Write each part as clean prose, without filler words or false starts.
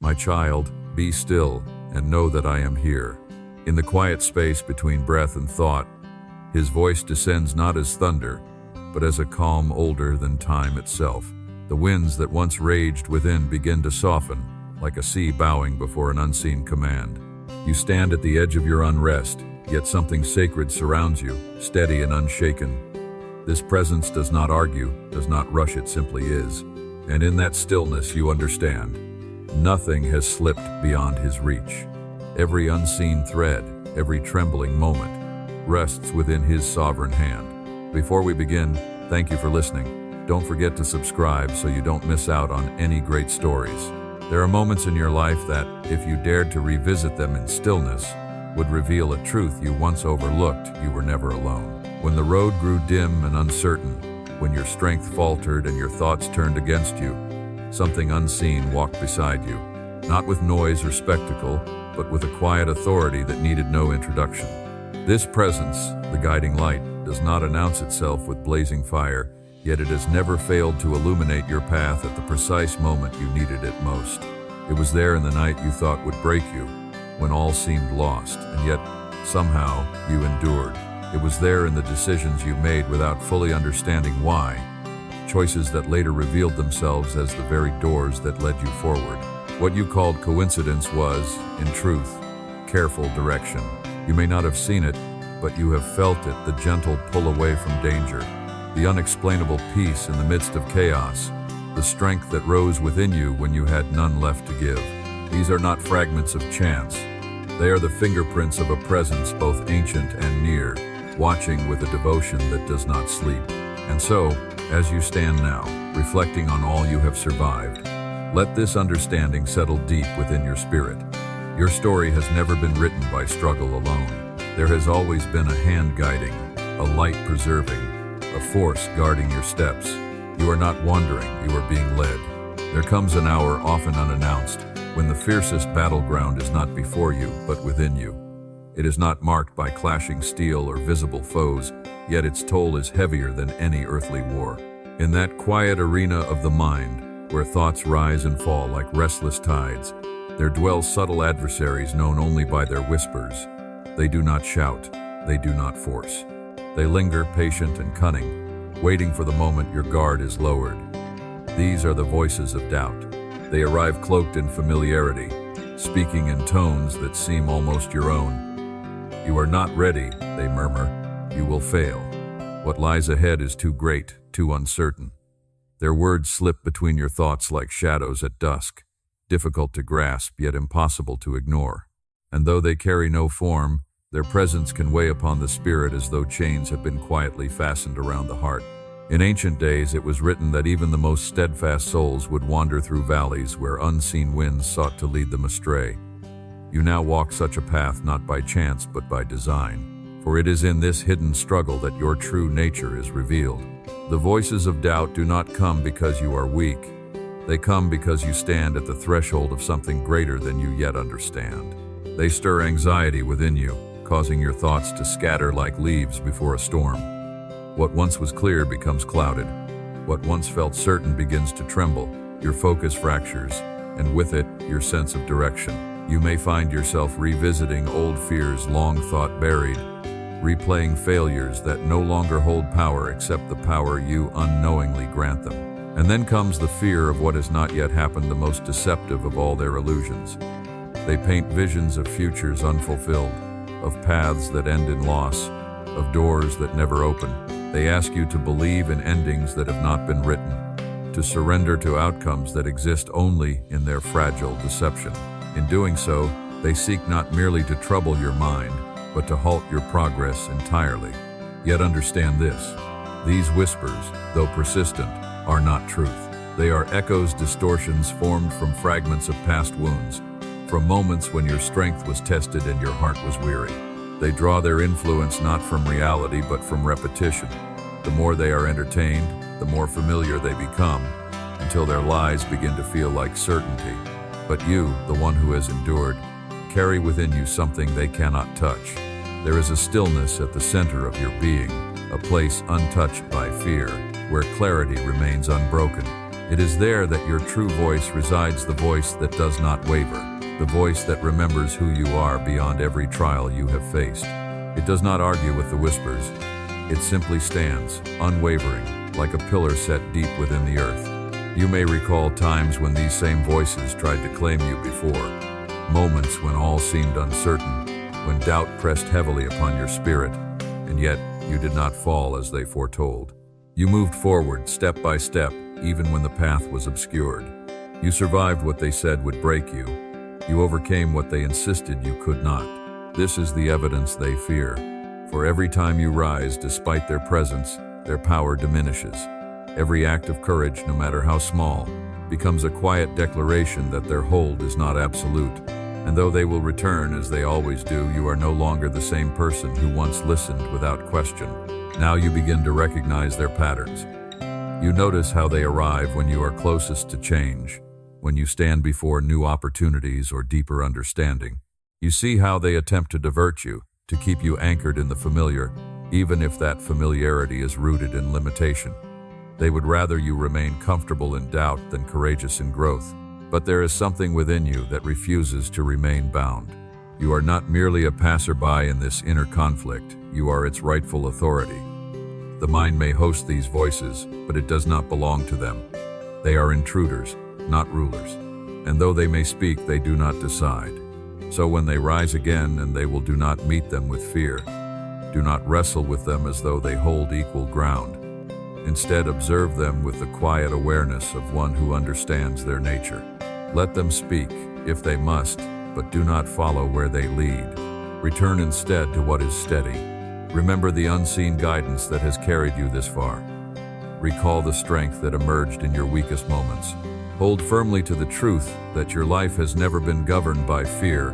My child, be still and know that I am here. In the quiet space between breath and thought, his voice descends not as thunder, but as a calm older than time itself. The winds that once raged within begin to soften, like a sea bowing before an unseen command. You stand at the edge of your unrest, yet something sacred surrounds you, steady and unshaken. This presence does not argue, does not rush, it simply is. And in that stillness you understand. Nothing has slipped beyond his reach. Every unseen thread, every trembling moment, rests within his sovereign hand. Before we begin, thank you for listening. Don't forget to subscribe so you don't miss out on any great stories. There are moments in your life that, if you dared to revisit them in stillness, would reveal a truth you once overlooked. You were never alone. When the road grew dim and uncertain, when your strength faltered and your thoughts turned against you, something unseen walked beside you, not with noise or spectacle, but with a quiet authority that needed no introduction. This presence, the guiding light, does not announce itself with blazing fire, yet it has never failed to illuminate your path at the precise moment you needed it most. It was there in the night you thought would break you, when all seemed lost, and yet, somehow, you endured. It was there in the decisions you made without fully understanding why, choices that later revealed themselves as the very doors that led you forward. What you called coincidence was, in truth, careful direction. You may not have seen it, but you have felt it, the gentle pull away from danger, the unexplainable peace in the midst of chaos, the strength that rose within you when you had none left to give. These are not fragments of chance. They are the fingerprints of a presence both ancient and near, watching with a devotion that does not sleep. And so, as you stand now, reflecting on all you have survived, let this understanding settle deep within your spirit. Your story has never been written by struggle alone. There has always been a hand guiding, a light preserving, a force guarding your steps. You are not wandering, you are being led. There comes an hour, often unannounced, when the fiercest battleground is not before you, but within you. It is not marked by clashing steel or visible foes, yet its toll is heavier than any earthly war. In that quiet arena of the mind, where thoughts rise and fall like restless tides, there dwell subtle adversaries known only by their whispers. They do not shout, they do not force. They linger, patient and cunning, waiting for the moment your guard is lowered. These are the voices of doubt. They arrive cloaked in familiarity, speaking in tones that seem almost your own. You are not ready, they murmur. You will fail. What lies ahead is too great, too uncertain. Their words slip between your thoughts like shadows at dusk, difficult to grasp yet impossible to ignore. And though they carry no form, their presence can weigh upon the spirit as though chains have been quietly fastened around the heart. In ancient days, it was written that even the most steadfast souls would wander through valleys where unseen winds sought to lead them astray. You now walk such a path not by chance but by design, for it is in this hidden struggle that your true nature is revealed. The voices of doubt do not come because you are weak. They come because you stand at the threshold of something greater than you yet understand. They stir anxiety within you, causing your thoughts to scatter like leaves before a storm. What once was clear becomes clouded. What once felt certain begins to tremble. Your focus fractures, and with it, your sense of direction. You may find yourself revisiting old fears long thought buried, replaying failures that no longer hold power except the power you unknowingly grant them. And then comes the fear of what has not yet happened, the most deceptive of all their illusions. They paint visions of futures unfulfilled, of paths that end in loss, of doors that never open. They ask you to believe in endings that have not been written, to surrender to outcomes that exist only in their fragile deception. In doing so, they seek not merely to trouble your mind, but to halt your progress entirely. Yet understand this: these whispers, though persistent, are not truth. They are echoes, distortions formed from fragments of past wounds, from moments when your strength was tested and your heart was weary. They draw their influence not from reality but from repetition. The more they are entertained, the more familiar they become, until their lies begin to feel like certainty. But you, the one who has endured, carry within you something they cannot touch. There is a stillness at the center of your being, a place untouched by fear, where clarity remains unbroken. It is there that your true voice resides, the voice that does not waver, the voice that remembers who you are beyond every trial you have faced. It does not argue with the whispers. It simply stands, unwavering, like a pillar set deep within the earth. You may recall times when these same voices tried to claim you before, moments when all seemed uncertain, when doubt pressed heavily upon your spirit, and yet you did not fall as they foretold. You moved forward step by step, even when the path was obscured. You survived what they said would break you. You overcame what they insisted you could not. This is the evidence they fear. For every time you rise, despite their presence, their power diminishes. Every act of courage, no matter how small, becomes a quiet declaration that their hold is not absolute. And though they will return, as they always do, you are no longer the same person who once listened without question. Now you begin to recognize their patterns. You notice how they arrive when you are closest to change, when you stand before new opportunities or deeper understanding. You see how they attempt to divert you, to keep you anchored in the familiar, even if that familiarity is rooted in limitation. They would rather you remain comfortable in doubt than courageous in growth. But there is something within you that refuses to remain bound. You are not merely a passerby in this inner conflict, you are its rightful authority. The mind may host these voices, but it does not belong to them. They are intruders, not rulers. And though they may speak, they do not decide. So when they rise again, and they will do not meet them with fear, do not wrestle with them as though they hold equal ground. Instead, observe them with the quiet awareness of one who understands their nature. Let them speak, if they must, but do not follow where they lead. Return instead to what is steady. Remember the unseen guidance that has carried you this far. Recall the strength that emerged in your weakest moments. Hold firmly to the truth that your life has never been governed by fear,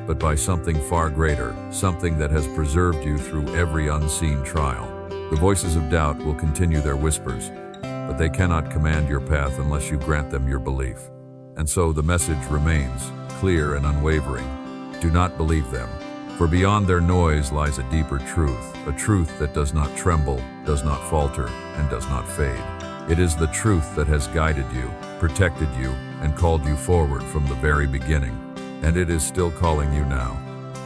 but by something far greater, something that has preserved you through every unseen trial. The voices of doubt will continue their whispers, but they cannot command your path unless you grant them your belief. And so the message remains, clear and unwavering. Do not believe them, for beyond their noise lies a deeper truth, a truth that does not tremble, does not falter, and does not fade. It is the truth that has guided you, protected you, and called you forward from the very beginning, and it is still calling you now.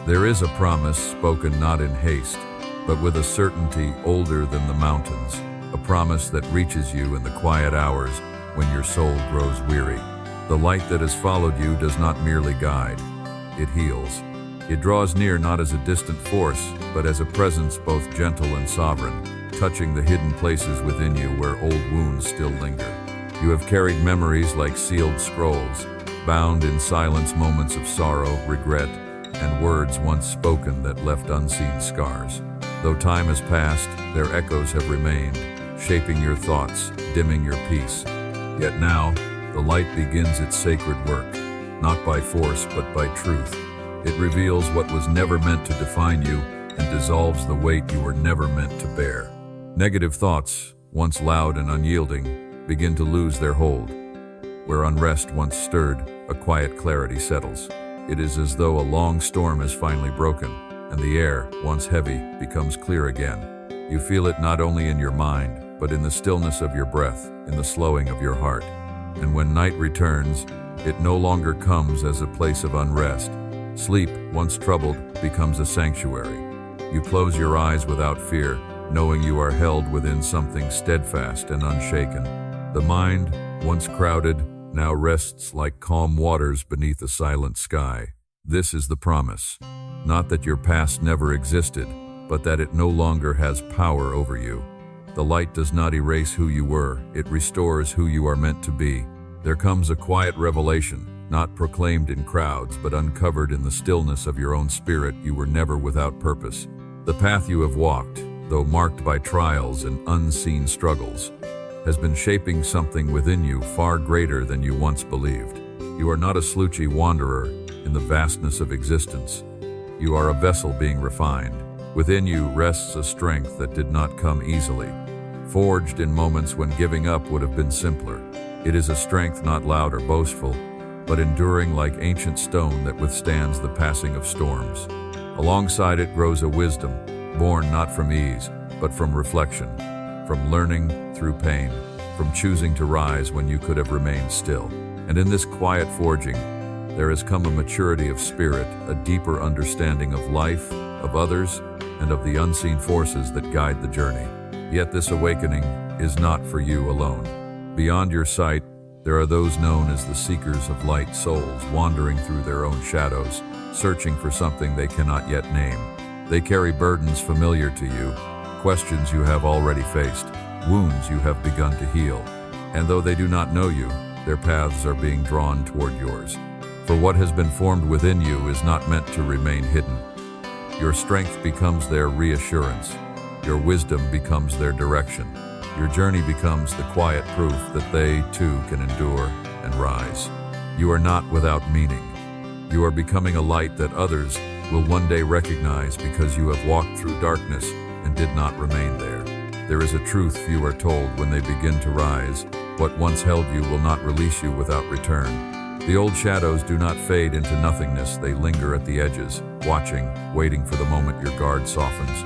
There is a promise spoken not in haste, but with a certainty older than the mountains, a promise that reaches you in the quiet hours when your soul grows weary. The light that has followed you does not merely guide, it heals. It draws near not as a distant force, but as a presence both gentle and sovereign, touching the hidden places within you where old wounds still linger. You have carried memories like sealed scrolls, bound in silence, moments of sorrow, regret, and words once spoken that left unseen scars. Though time has passed, their echoes have remained, shaping your thoughts, dimming your peace. Yet now, the light begins its sacred work, not by force but by truth. It reveals what was never meant to define you and dissolves the weight you were never meant to bear. Negative thoughts, once loud and unyielding, begin to lose their hold. Where unrest once stirred, a quiet clarity settles. It is as though a long storm has finally broken, and the air, once heavy, becomes clear again. You feel it not only in your mind, but in the stillness of your breath, in the slowing of your heart. And when night returns, it no longer comes as a place of unrest. Sleep, once troubled, becomes a sanctuary. You close your eyes without fear, knowing you are held within something steadfast and unshaken. The mind, once crowded, now rests like calm waters beneath a silent sky. This is the promise. Not that your past never existed, but that it no longer has power over you. The light does not erase who you were, it restores who you are meant to be. There comes a quiet revelation, not proclaimed in crowds, but uncovered in the stillness of your own spirit. You were never without purpose. The path you have walked, though marked by trials and unseen struggles, has been shaping something within you far greater than you once believed. You are not a sleuthy wanderer in the vastness of existence. You are a vessel being refined. Within you rests a strength that did not come easily, forged in moments when giving up would have been simpler. It is a strength not loud or boastful, but enduring like ancient stone that withstands the passing of storms. Alongside it grows a wisdom, born not from ease, but from reflection, from learning through pain, from choosing to rise when you could have remained still. And in this quiet forging, there has come a maturity of spirit, a deeper understanding of life, of others, and of the unseen forces that guide the journey. Yet this awakening is not for you alone. Beyond your sight, there are those known as the seekers of light souls, wandering through their own shadows, searching for something they cannot yet name. They carry burdens familiar to you, questions you have already faced, wounds you have begun to heal. And though they do not know you, their paths are being drawn toward yours. For what has been formed within you is not meant to remain hidden. Your strength becomes their reassurance. Your wisdom becomes their direction. Your journey becomes the quiet proof that they, too, can endure and rise. You are not without meaning. You are becoming a light that others will one day recognize because you have walked through darkness and did not remain there. There is a truth few are told when they begin to rise. What once held you will not release you without return. The old shadows do not fade into nothingness. They linger at the edges, watching, waiting for the moment your guard softens.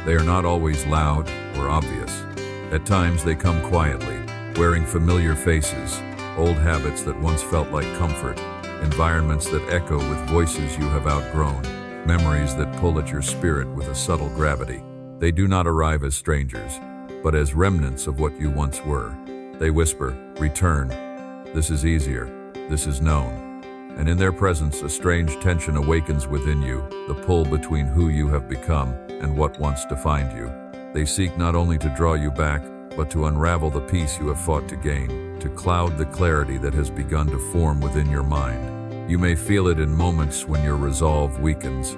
They are not always loud or obvious. At times they come quietly, wearing familiar faces, old habits that once felt like comfort, environments that echo with voices you have outgrown, memories that pull at your spirit with a subtle gravity. They do not arrive as strangers, but as remnants of what you once were. They whisper, "Return. This is easier. This is known." And in their presence, a strange tension awakens within you, the pull between who you have become and what once defined you. They seek not only to draw you back, but to unravel the peace you have fought to gain, to cloud the clarity that has begun to form within your mind. You may feel it in moments when your resolve weakens,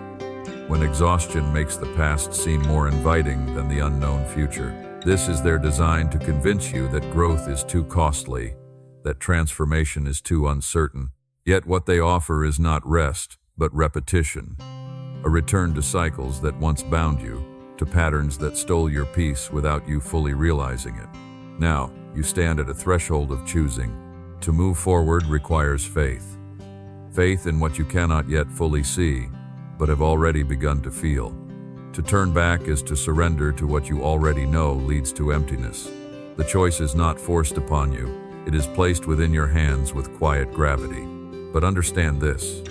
when exhaustion makes the past seem more inviting than the unknown future. This is their design to convince you that growth is too costly, that transformation is too uncertain. Yet what they offer is not rest, but repetition. A return to cycles that once bound you, to patterns that stole your peace without you fully realizing it. Now, you stand at a threshold of choosing. To move forward requires faith. Faith in what you cannot yet fully see, but have already begun to feel. To turn back is to surrender to what you already know leads to emptiness. The choice is not forced upon you. It is placed within your hands with quiet gravity. But understand this: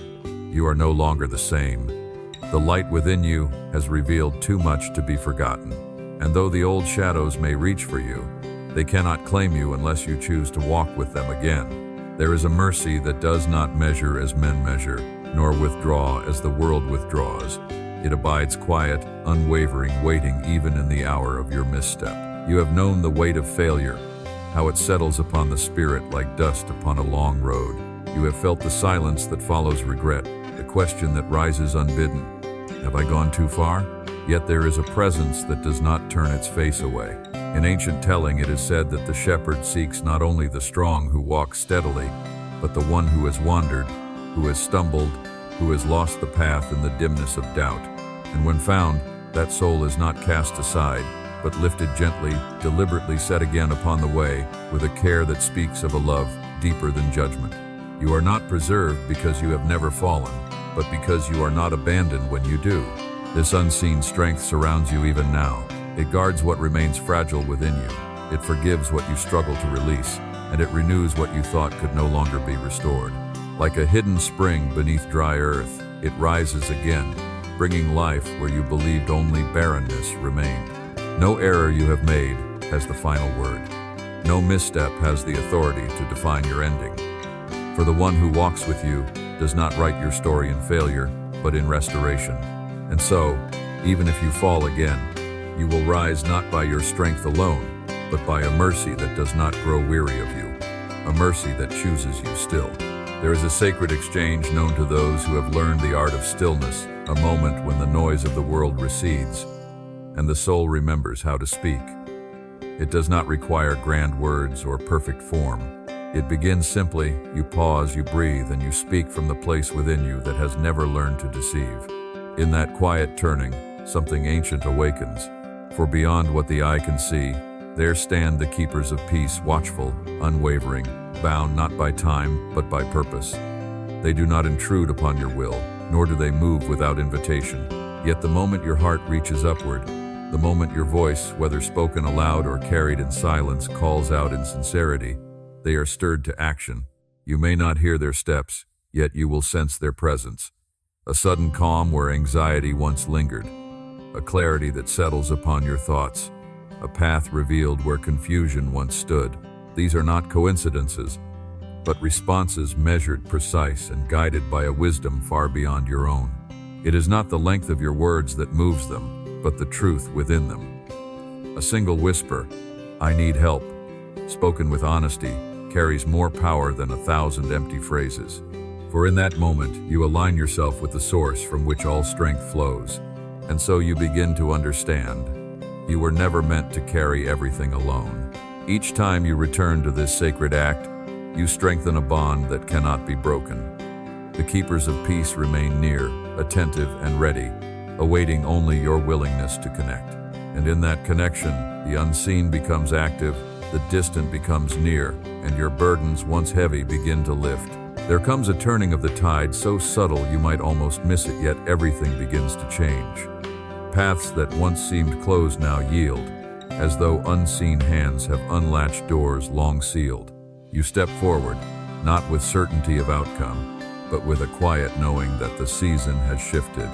you are no longer the same. The light within you has revealed too much to be forgotten. And though the old shadows may reach for you, they cannot claim you unless you choose to walk with them again. There is a mercy that does not measure as men measure, nor withdraw as the world withdraws. It abides quiet, unwavering, waiting even in the hour of your misstep. You have known the weight of failure, how it settles upon the spirit like dust upon a long road. You have felt the silence that follows regret, the question that rises unbidden. Have I gone too far? Yet there is a presence that does not turn its face away. In ancient telling, it is said that the shepherd seeks not only the strong who walk steadily, but the one who has wandered, who has stumbled, who has lost the path in the dimness of doubt. And when found, that soul is not cast aside, but lifted gently, deliberately set again upon the way, with a care that speaks of a love deeper than judgment. You are not preserved because you have never fallen, but because you are not abandoned when you do. This unseen strength surrounds you even now. It guards what remains fragile within you. It forgives what you struggle to release, and it renews what you thought could no longer be restored. Like a hidden spring beneath dry earth, it rises again, bringing life where you believed only barrenness remained. No error you have made has the final word. No misstep has the authority to define your ending. For the one who walks with you does not write your story in failure, but in restoration. And so, even if you fall again, you will rise not by your strength alone, but by a mercy that does not grow weary of you, a mercy that chooses you still. There is a sacred exchange known to those who have learned the art of stillness, a moment when the noise of the world recedes, and the soul remembers how to speak. It does not require grand words or perfect form. It begins simply. You pause, you breathe, and you speak from the place within you that has never learned to deceive. In that quiet turning, something ancient awakens. For beyond what the eye can see, there stand the keepers of peace, watchful, unwavering, bound not by time, but by purpose. They do not intrude upon your will, nor do they move without invitation. Yet the moment your heart reaches upward, The moment your voice, whether spoken aloud or carried in silence, calls out in sincerity, they are stirred to action. You may not hear their steps, yet you will sense their presence. A sudden calm where anxiety once lingered, a clarity that settles upon your thoughts, a path revealed where confusion once stood. These are not coincidences, but responses measured, precise, and guided by a wisdom far beyond your own. It is not the length of your words that moves them, but the truth within them. A single whisper, "I need help," spoken with honesty, carries more power than 1,000 empty phrases. For in that moment, you align yourself with the source from which all strength flows. And so you begin to understand. You were never meant to carry everything alone. Each time you return to this sacred act, you strengthen a bond that cannot be broken. The keepers of peace remain near, attentive and ready, awaiting only your willingness to connect. And in that connection, the unseen becomes active, the distant becomes near, and your burdens, once heavy, begin to lift. There comes a turning of the tide so subtle you might almost miss it, yet everything begins to change. Paths that once seemed closed now yield, as though unseen hands have unlatched doors long sealed. You step forward, not with certainty of outcome, but with a quiet knowing that the season has shifted.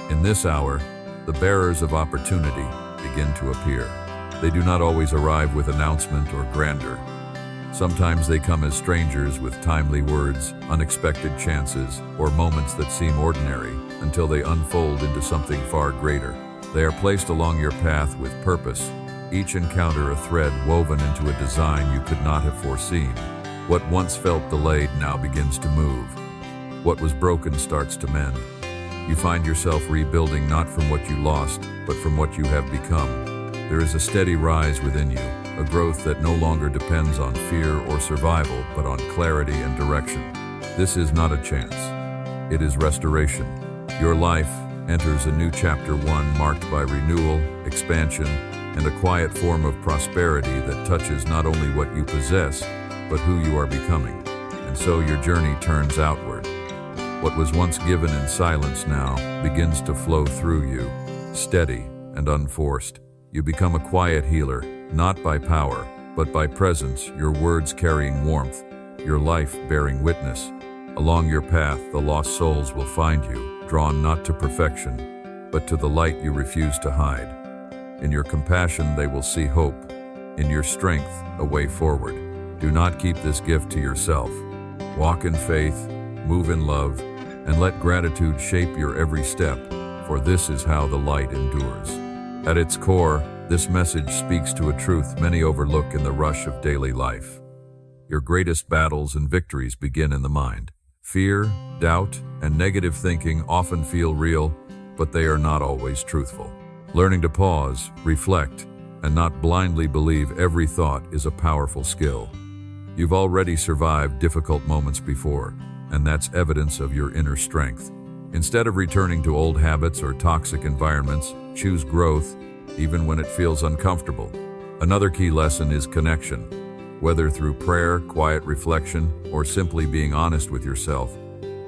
In this hour, the bearers of opportunity begin to appear. They do not always arrive with announcement or grandeur. Sometimes they come as strangers with timely words, unexpected chances, or moments that seem ordinary until they unfold into something far greater. They are placed along your path with purpose, each encounter a thread woven into a design you could not have foreseen. What once felt delayed now begins to move. What was broken starts to mend. You find yourself rebuilding not from what you lost, but from what you have become. There is a steady rise within you, a growth that no longer depends on fear or survival, but on clarity and direction. This is not a chance. It is restoration. Your life enters a new chapter, one marked by renewal, expansion, and a quiet form of prosperity that touches not only what you possess, but who you are becoming. And so your journey turns outward. What was once given in silence now begins to flow through you, steady and unforced. You become a quiet healer, not by power, but by presence, your words carrying warmth, your life bearing witness. Along your path, the lost souls will find you, drawn not to perfection, but to the light you refuse to hide. In your compassion, they will see hope. In your strength, a way forward. Do not keep this gift to yourself. Walk in faith, move in love, and let gratitude shape your every step, for this is how the light endures. At its core, this message speaks to a truth many overlook in the rush of daily life. Your greatest battles and victories begin in the mind. Fear, doubt, and negative thinking often feel real, but they are not always truthful. Learning to pause, reflect, and not blindly believe every thought is a powerful skill. You've already survived difficult moments before, and that's evidence of your inner strength. Instead of returning to old habits or toxic environments, choose growth, even when it feels uncomfortable. Another key lesson is connection. Whether through prayer, quiet reflection, or simply being honest with yourself,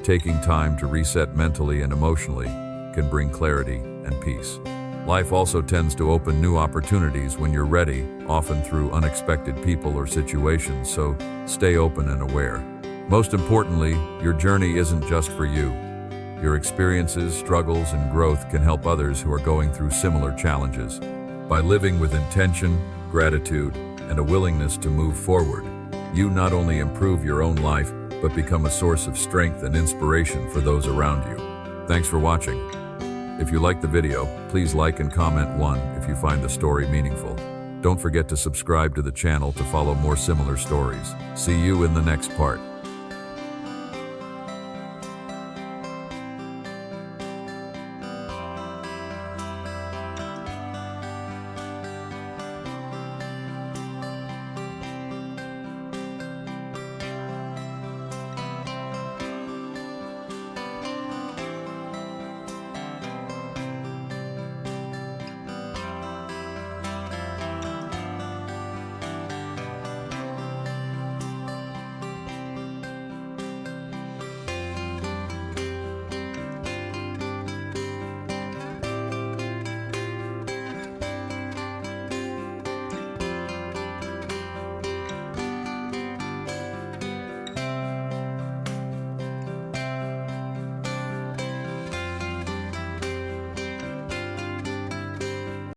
taking time to reset mentally and emotionally can bring clarity and peace. Life also tends to open new opportunities when you're ready, often through unexpected people or situations, so stay open and aware. Most importantly, your journey isn't just for you. Your experiences, struggles, and growth can help others who are going through similar challenges. By living with intention, gratitude, and a willingness to move forward, you not only improve your own life, but become a source of strength and inspiration for those around you. Thanks for watching. If you liked the video, please like and comment 1 if you find the story meaningful. Don't forget to subscribe to the channel to follow more similar stories. See you in the next part.